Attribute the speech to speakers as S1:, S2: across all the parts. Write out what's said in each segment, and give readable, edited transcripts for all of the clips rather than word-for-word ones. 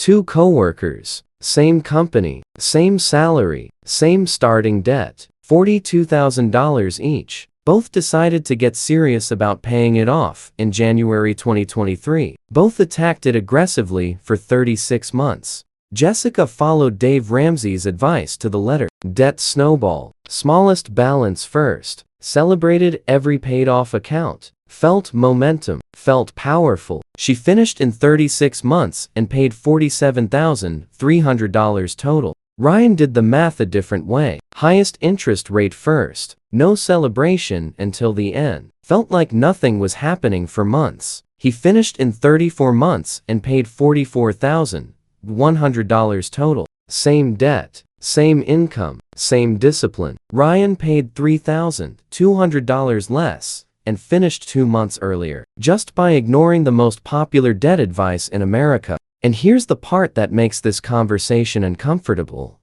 S1: Two coworkers, same company, same salary, same starting debt, $42,000 each. Both decided to get serious about paying it off in January 2023. Both attacked it aggressively for 36 months. Jessica followed Dave Ramsey's advice to the letter. Debt snowball. Smallest balance first. Celebrated every paid-off account. Felt momentum. Felt powerful. She finished in 36 months and paid $47,300 total. Ryan did the math a different way. Highest interest rate first. No celebration until the end. Felt like nothing was happening for months. He finished in 34 months and paid $44,100 total. Same debt, same income, same discipline. Ryan paid $3,200 less and finished 2 months earlier, just by ignoring the most popular debt advice in America. And here's the part that makes this conversation uncomfortable.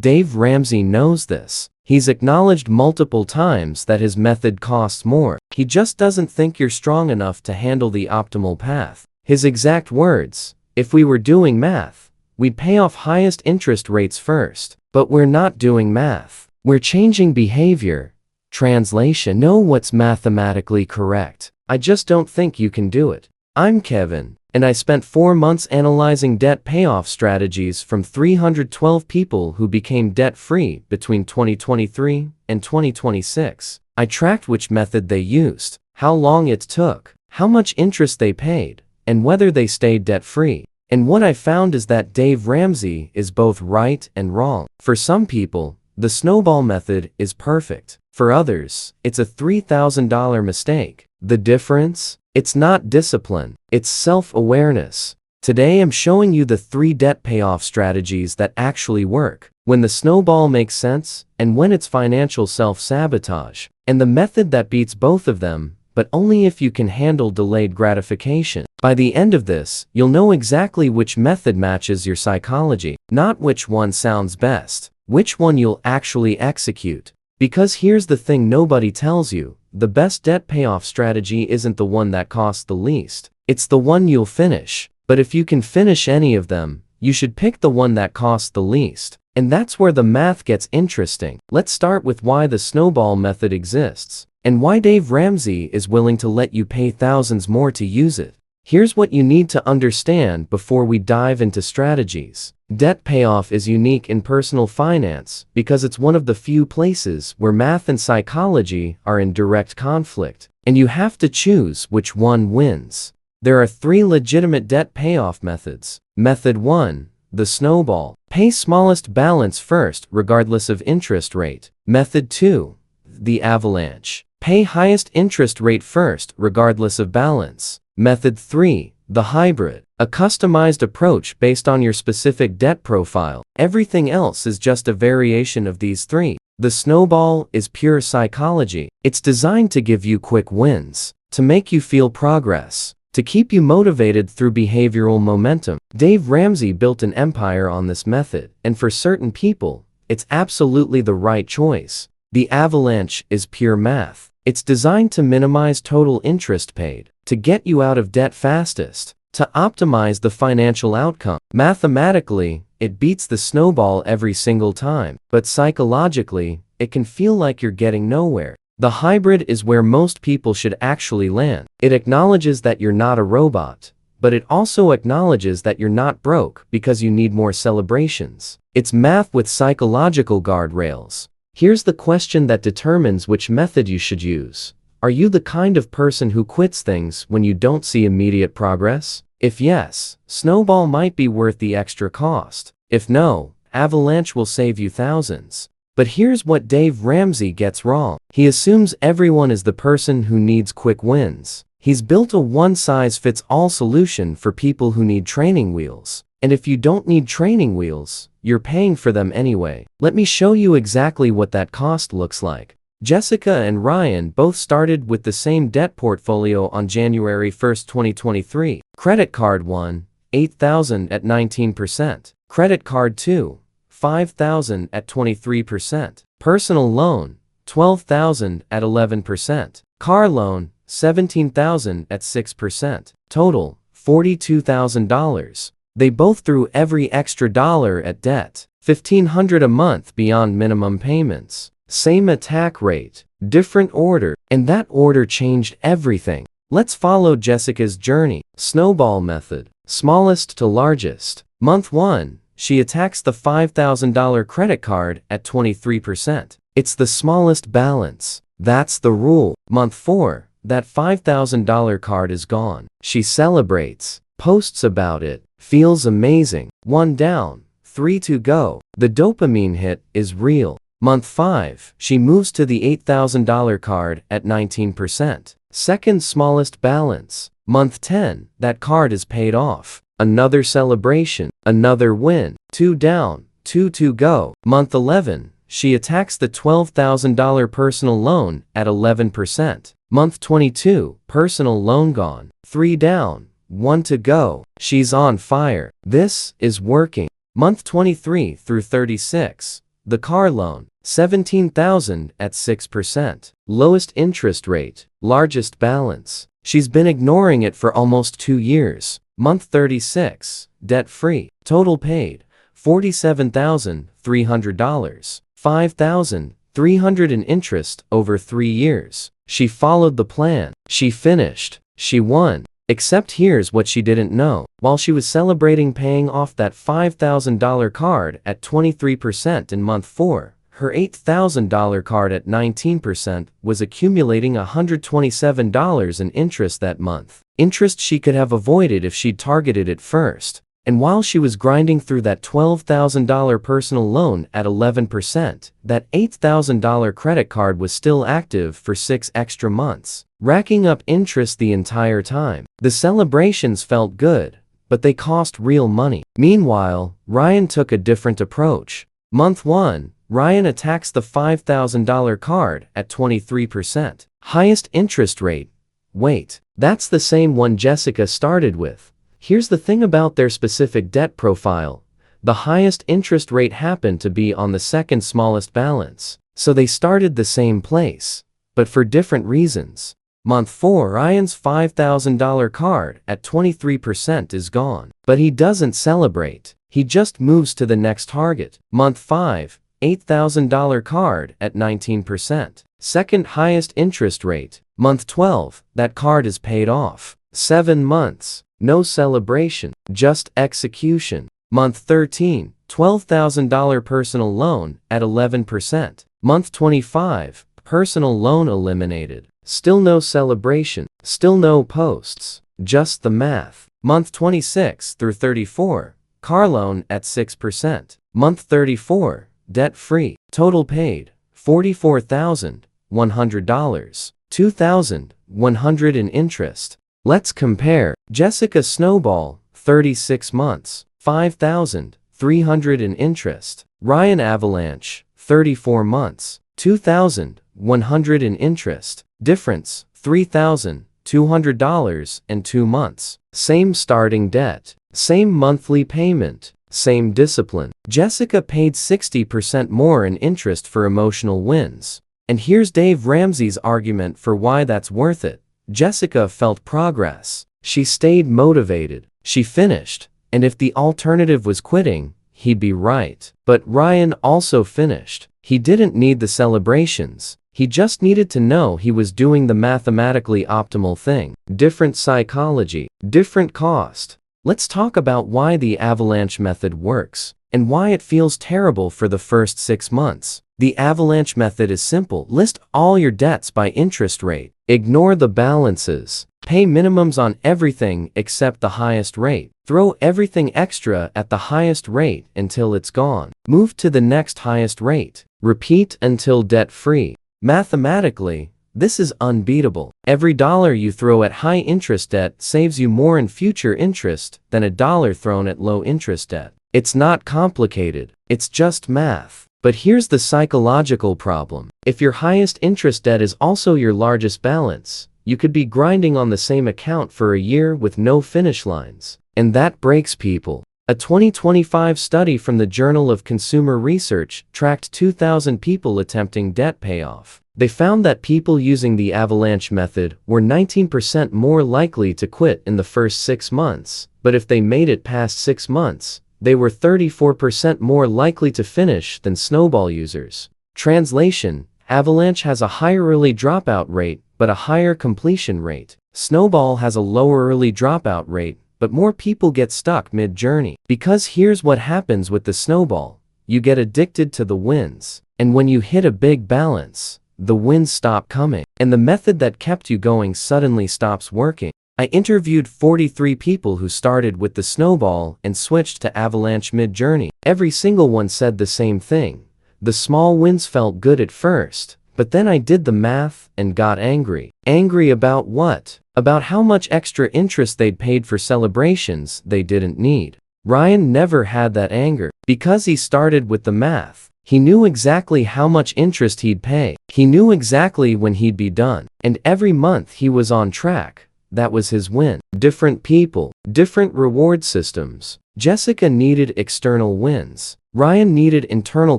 S1: Dave Ramsey knows this. He's acknowledged multiple times that his method costs more. He just doesn't think you're strong enough to handle the optimal path. His exact words, "If we were doing math, we'd pay off highest interest rates first. But we're not doing math. We're changing behavior." Translation: know what's mathematically correct. I just don't think you can do it. I'm Kevin, and I spent 4 months analyzing debt payoff strategies from 312 people who became debt-free between 2023 and 2026. I tracked which method they used, how long it took, how much interest they paid, and whether they stayed debt-free. And what I found is that Dave Ramsey is both right and wrong. For some people, the snowball method is perfect. For others, it's a $3,000 mistake. The difference? It's not discipline, it's self-awareness. Today I'm showing you the 3 debt payoff strategies that actually work, when the snowball makes sense, and when it's financial self-sabotage, and the method that beats both of them, but only if you can handle delayed gratification. By the end of this, you'll know exactly which method matches your psychology, not which one sounds best, which one you'll actually execute. Because here's the thing nobody tells you. The best debt payoff strategy isn't the one that costs the least. It's the one you'll finish. But if you can finish any of them, you should pick the one that costs the least. And that's where the math gets interesting. Let's start with why the snowball method exists, and why Dave Ramsey is willing to let you pay thousands more to use it. Here's what you need to understand before we dive into strategies. Debt payoff is unique in personal finance because it's one of the few places where math and psychology are in direct conflict, and you have to choose which one wins. There are 3 legitimate debt payoff methods. Method 1, the snowball. Pay smallest balance first regardless of interest rate. Method 2, the avalanche. Pay highest interest rate first regardless of balance. Method 3, the hybrid. A customized approach based on your specific debt profile. Everything else is just a variation of these 3. The snowball is pure psychology. It's designed to give you quick wins, to make you feel progress, to keep you motivated through behavioral momentum. Dave Ramsey built an empire on this method, and for certain people, it's absolutely the right choice. The avalanche is pure math. It's designed to minimize total interest paid, to get you out of debt fastest, to optimize the financial outcome. Mathematically, it beats the snowball every single time, but psychologically, it can feel like you're getting nowhere. The hybrid is where most people should actually land. It acknowledges that you're not a robot, but it also acknowledges that you're not broke because you need more celebrations. It's math with psychological guardrails. Here's the question that determines which method you should use. Are you the kind of person who quits things when you don't see immediate progress? If yes, snowball might be worth the extra cost. If no, avalanche will save you thousands. But here's what Dave Ramsey gets wrong. He assumes everyone is the person who needs quick wins. He's built a one-size-fits-all solution for people who need training wheels. And if you don't need training wheels, you're paying for them anyway. Let me show you exactly what that cost looks like. Jessica and Ryan both started with the same debt portfolio on January 1, 2023. Credit card 1, $8,000 at 19%. Credit card 2, $5,000 at 23%. Personal loan, $12,000 at 11%. Car loan, $17,000 at 6%. Total, $42,000. They both threw every extra dollar at debt. $1,500 a month beyond minimum payments. Same attack rate, different order, and that order changed everything. Let's follow Jessica's journey. Snowball method. Smallest to largest. Month 1, she attacks the $5,000 credit card at 23%. It's the smallest balance. That's the rule. Month 4, that $5,000 card is gone. She celebrates, posts about it, feels amazing. 1 down, 3 to go. The dopamine hit is real. Month 5, she moves to the $8,000 card at 19%. Second smallest balance. Month 10, that card is paid off. Another celebration, another win. 2 down, 2 to go. Month 11, she attacks the $12,000 personal loan at 11%. Month 22, personal loan gone. 3 down, 1 to go. She's on fire. This is working. Month 23 through 36, the car loan, $17,000 at 6%. Lowest interest rate, largest balance. She's been ignoring it for almost 2 years. Month 36, debt-free. Total paid, $47,300. $5,300 in interest over 3 years. She followed the plan. She finished. She won. Except here's what she didn't know. While she was celebrating paying off that $5,000 card at 23% in month 4, her $8,000 card at 19% was accumulating $127 in interest that month. Interest she could have avoided if she'd targeted it first. And while she was grinding through that $12,000 personal loan at 11%, that $8,000 credit card was still active for 6 extra months, racking up interest the entire time. The celebrations felt good, but they cost real money. Meanwhile, Ryan took a different approach. Month 1, Ryan attacks the $5,000 card at 23%. Highest interest rate. Wait, that's the same one Jessica started with. Here's the thing about their specific debt profile. The highest interest rate happened to be on the second smallest balance. So they started the same place, but for different reasons. Month 4, Ryan's $5,000 card at 23% is gone. But he doesn't celebrate. He just moves to the next target. Month 5, $8,000 card at 19%. Second highest interest rate. Month 12, that card is paid off. 7 months. No celebration, just execution. Month 13, $12,000 personal loan at 11%. Month 25, personal loan eliminated. Still no celebration, still no posts, just the math. Month 26 through 34, car loan at 6%. Month 34, debt-free. Total paid, $44,100. $2,100 in interest. Let's compare. Jessica Snowball, 36 months, $5,300 in interest. Ryan Avalanche, 34 months, $2,100 in interest. Difference, $3,200 in 2 months. Same starting debt, same monthly payment, same discipline. Jessica paid 60% more in interest for emotional wins. And here's Dave Ramsey's argument for why that's worth it. Jessica felt progress. She stayed motivated. She finished. And if the alternative was quitting, he'd be right. But Ryan also finished. He didn't need the celebrations. He just needed to know he was doing the mathematically optimal thing. Different psychology, different cost. Let's talk about why the Avalanche method works, and why it feels terrible for the first 6 months. The Avalanche method is simple. List all your debts by interest rate. Ignore the balances. Pay minimums on everything except the highest rate. Throw everything extra at the highest rate until it's gone. Move to the next highest rate. Repeat until debt-free. Mathematically, this is unbeatable. Every dollar you throw at high interest debt saves you more in future interest than a dollar thrown at low interest debt. It's not complicated. It's just math. But here's the psychological problem. If your highest interest debt is also your largest balance, you could be grinding on the same account for a year with no finish lines. And that breaks people. A 2025 study from the Journal of Consumer Research tracked 2,000 people attempting debt payoff. They found that people using the Avalanche method were 19% more likely to quit in the first 6 months, but if they made it past 6 months, they were 34% more likely to finish than Snowball users. Translation: Avalanche has a higher early dropout rate, but a higher completion rate. Snowball has a lower early dropout rate, but more people get stuck mid-journey. Because here's what happens with the Snowball. You get addicted to the wins. And when you hit a big balance, the wins stop coming. And the method that kept you going suddenly stops working. I interviewed 43 people who started with the Snowball and switched to Avalanche mid-journey. Every single one said the same thing. The small wins felt good at first, but then I did the math and got angry. Angry about what? About how much extra interest they'd paid for celebrations they didn't need. Ryan never had that anger. Because he started with the math, he knew exactly how much interest he'd pay. He knew exactly when he'd be done. And every month he was on track. That was his win. Different people, different reward systems. Jessica needed external wins. Ryan needed internal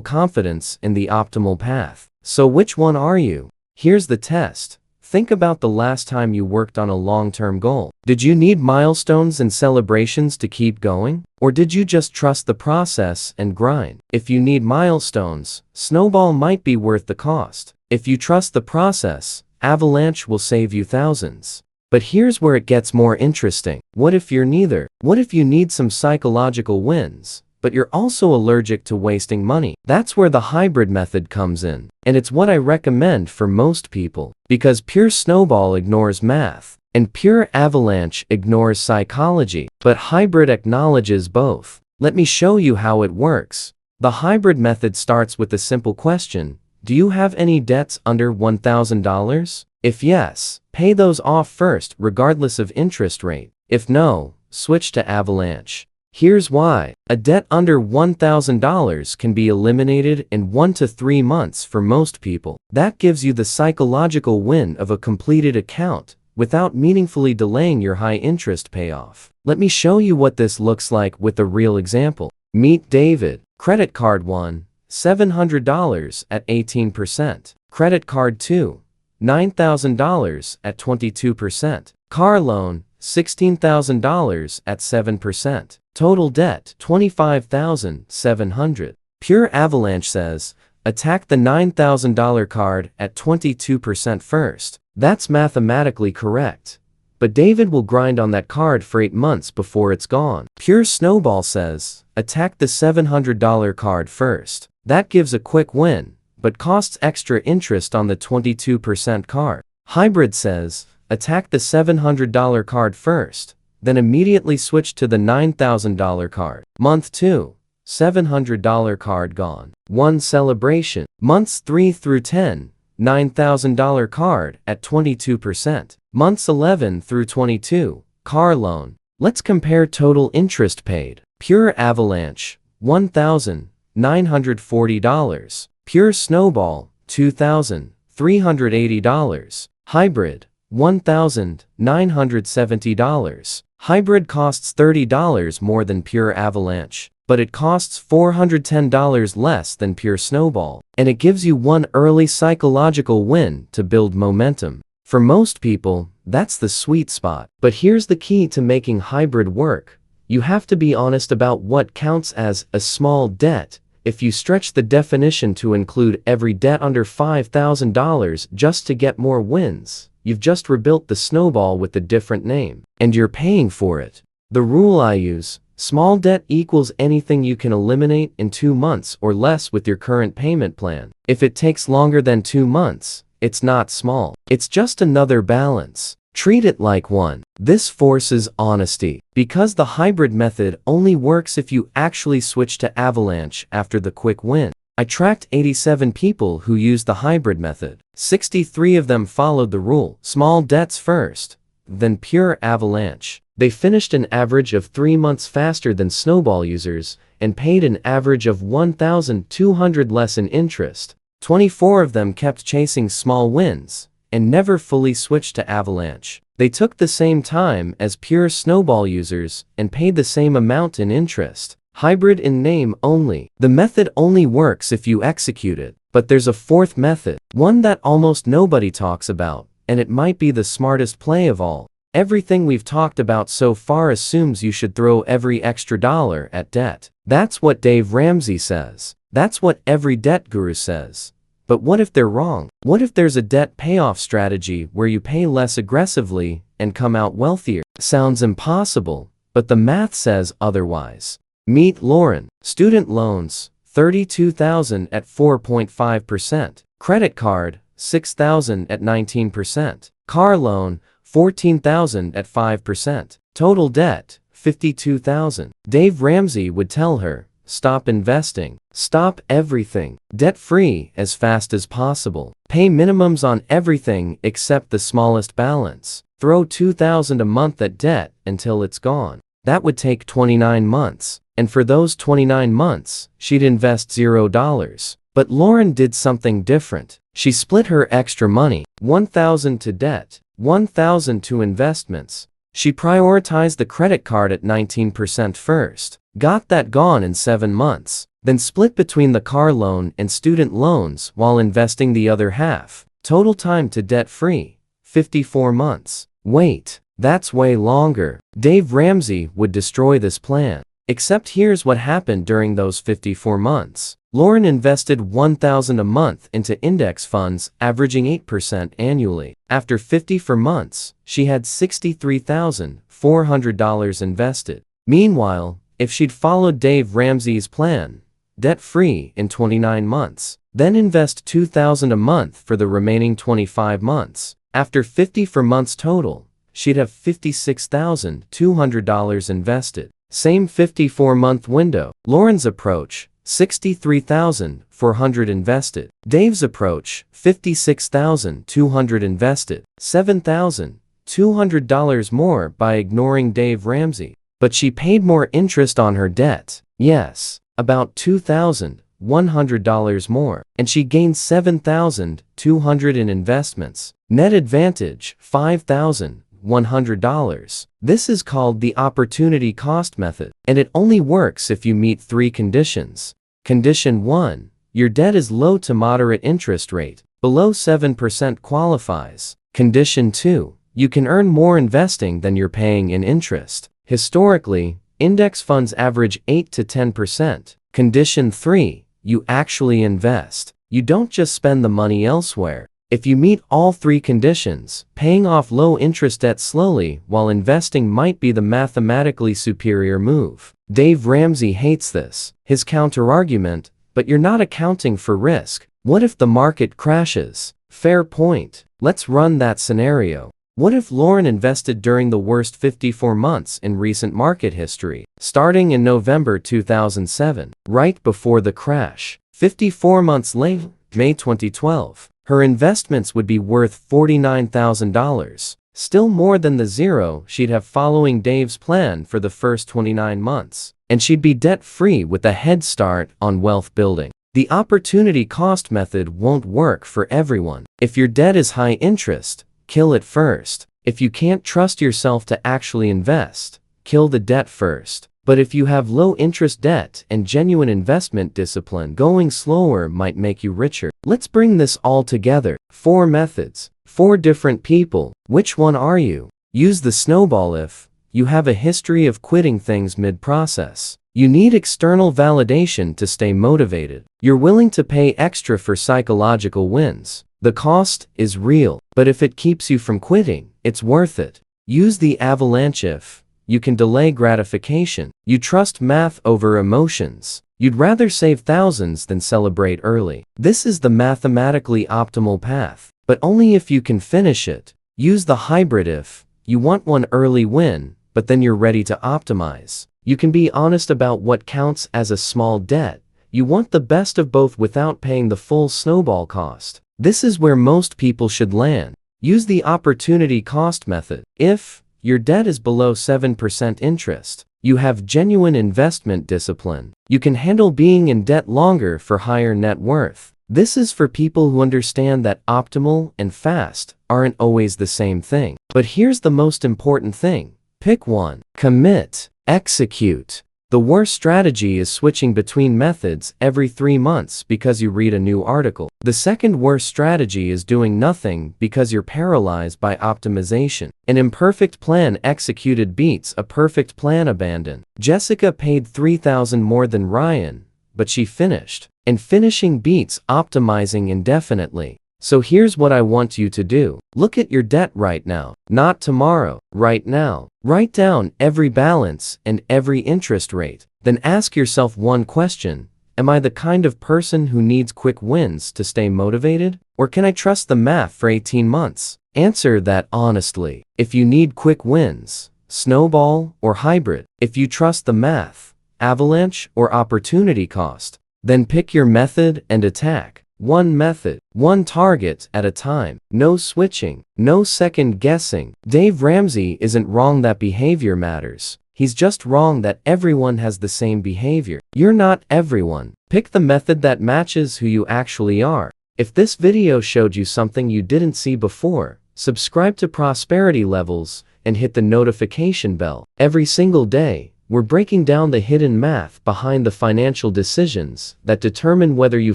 S1: confidence in the optimal path. So which one are you? Here's the test. Think about the last time you worked on a long-term goal. Did you need milestones and celebrations to keep going? Or did you just trust the process and grind? If you need milestones, Snowball might be worth the cost. If you trust the process, Avalanche will save you thousands. But here's where it gets more interesting. What if you're neither? What if you need some psychological wins, but you're also allergic to wasting money? That's where the hybrid method comes in. And it's what I recommend for most people. Because pure Snowball ignores math, and pure Avalanche ignores psychology. But hybrid acknowledges both. Let me show you how it works. The hybrid method starts with a simple question. Do you have any debts under $1,000? If yes, pay those off first regardless of interest rate. If no, switch to Avalanche. Here's why. A debt under $1,000 can be eliminated in 1 to 3 months for most people. That gives you the psychological win of a completed account without meaningfully delaying your high-interest payoff. Let me show you what this looks like with a real example. Meet David. Credit card 1, $700 at 18%. Credit card 2, $9,000 at 22%. Car loan, $16,000 at 7%. Total debt, $25,700. Pure Avalanche says, attack the $9,000 card at 22% first. That's mathematically correct. But David will grind on that card for 8 months before it's gone. Pure Snowball says, attack the $700 card first. That gives a quick win, but costs extra interest on the 22% card. Hybrid says, attack the $700 card first, then immediately switch to the $9,000 card. Month 2, $700 card gone. 1 celebration. Months 3 through 10, $9,000 card at 22%. Months 11 through 22, car loan. Let's compare total interest paid. Pure Avalanche, $1,940. Pure Snowball, $2,380. Hybrid, $1,970. Hybrid costs $30 more than pure Avalanche, but it costs $410 less than pure Snowball, and it gives you one early psychological win to build momentum. For most people, that's the sweet spot. But here's the key to making hybrid work. You have to be honest about what counts as a small debt. If you stretch the definition to include every debt under $5,000 just to get more wins, you've just rebuilt the Snowball with a different name, and you're paying for it. The rule I use: small debt equals anything you can eliminate in 2 months or less with your current payment plan. If it takes longer than 2 months, it's not small. It's just another balance. Treat it like one. This forces honesty. Because the hybrid method only works if you actually switch to Avalanche after the quick win. I tracked 87 people who used the hybrid method. 63 of them followed the rule: small debts first, then pure Avalanche. They finished an average of 3 months faster than Snowball users and paid an average of $1,200 less in interest. 24 of them kept chasing small wins and never fully switched to Avalanche. They took the same time as pure Snowball users and paid the same amount in interest. Hybrid in name only. The method only works if you execute it. But there's a fourth method, one that almost nobody talks about, and it might be the smartest play of all. Everything we've talked about so far assumes you should throw every extra dollar at debt. That's what Dave Ramsey says. That's what every debt guru says. But what if they're wrong? What if there's a debt payoff strategy where you pay less aggressively and come out wealthier? Sounds impossible, but the math says otherwise. Meet Lauren. Student loans, $32,000 at 4.5%. Credit card, $6,000 at 19%. Car loan, $14,000 at 5%. Total debt, $52,000. Dave Ramsey would tell her, stop investing. Stop everything. Debt-free as fast as possible. Pay minimums on everything except the smallest balance. Throw $2,000 a month at debt until it's gone. That would take 29 months. And for those 29 months, she'd invest $0. But Lauren did something different. She split her extra money, $1,000 to debt, $1,000 to investments. She prioritized the credit card at 19% first, got that gone in 7 months, then split between the car loan and student loans while investing the other half. Total time to debt-free, 54 months. Wait, that's way longer. Dave Ramsey would destroy this plan. Except here's what happened during those 54 months. Lauren invested $1,000 a month into index funds, averaging 8% annually. After 54 months, she had $63,400 invested. Meanwhile, if she'd followed Dave Ramsey's plan, debt-free in 29 months, then invest $2,000 a month for the remaining 25 months. After 54 months total, she'd have $56,200 invested. Same 54-month window. Lauren's approach, $63,400 invested. Dave's approach, $56,200 invested. $7,200 more by ignoring Dave Ramsey. But she paid more interest on her debt. Yes, about $2,100 more. And she gained $7,200 in investments. Net advantage, $5,100. This is called the opportunity cost method, and it only works if you meet 3 conditions. Condition 1, your debt is low to moderate interest rate, below 7% qualifies. Condition 2, you can earn more investing than you're paying in interest. Historically, index funds average 8 to 10%. Condition 3, you actually invest. You don't just spend the money elsewhere. If you meet all 3 conditions, paying off low-interest debt slowly while investing might be the mathematically superior move. Dave Ramsey hates this. His counterargument, but you're not accounting for risk. What if the market crashes? Fair point. Let's run that scenario. What if Lauren invested during the worst 54 months in recent market history, starting in November 2007, right before the crash? 54 months later, May 2012. Her investments would be worth $49,000, still more than the zero she'd have following Dave's plan for the first 29 months. And she'd be debt-free with a head start on wealth building. The opportunity cost method won't work for everyone. If your debt is high interest, kill it first. If you can't trust yourself to actually invest, kill the debt first. But if you have low interest debt and genuine investment discipline, going slower might make you richer. Let's bring this all together. 4 methods, 4 different people. Which one are you? Use the snowball if you have a history of quitting things mid-process. You need external validation to stay motivated. You're willing to pay extra for psychological wins. The cost is real, but if it keeps you from quitting, it's worth it. Use the avalanche if you can delay gratification. You trust math over emotions. You'd rather save thousands than celebrate early. This is the mathematically optimal path, but only if you can finish it. Use the hybrid if you want one early win, but then you're ready to optimize. You can be honest about what counts as a small debt. You want the best of both without paying the full snowball cost. This is where most people should land. Use the opportunity cost method. If your debt is below 7% interest, you have genuine investment discipline. You can handle being in debt longer for higher net worth. This is for people who understand that optimal and fast aren't always the same thing. But here's the most important thing. Pick one. Commit. Execute. The The worst strategy is switching between methods every 3 months because you read a new article. The second worst strategy is doing nothing because you're paralyzed by optimization. An imperfect plan executed beats a perfect plan abandoned. Jessica paid $3,000 more than Ryan, but she finished. And finishing beats optimizing indefinitely. So here's what I want you to do. Look at your debt right now, not tomorrow, right now. Write down every balance and every interest rate. Then ask yourself one question. Am I the kind of person who needs quick wins to stay motivated? Or can I trust the math for 18 months? Answer that honestly. If you need quick wins, Snowball or hybrid. If you trust the math, Avalanche or opportunity cost. Then pick your method and attack. One method, one target at a time. No switching, no second guessing. Dave Ramsey isn't wrong that behavior matters. He's just wrong that everyone has the same behavior. You're not everyone. Pick the method that matches who you actually are. If this video showed you something you didn't see before, subscribe to Prosperity Levels and hit the notification bell. Every single day, we're breaking down the hidden math behind the financial decisions that determine whether you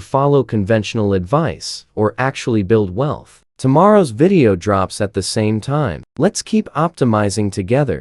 S1: follow conventional advice or actually build wealth. Tomorrow's video drops at the same time. Let's keep optimizing together.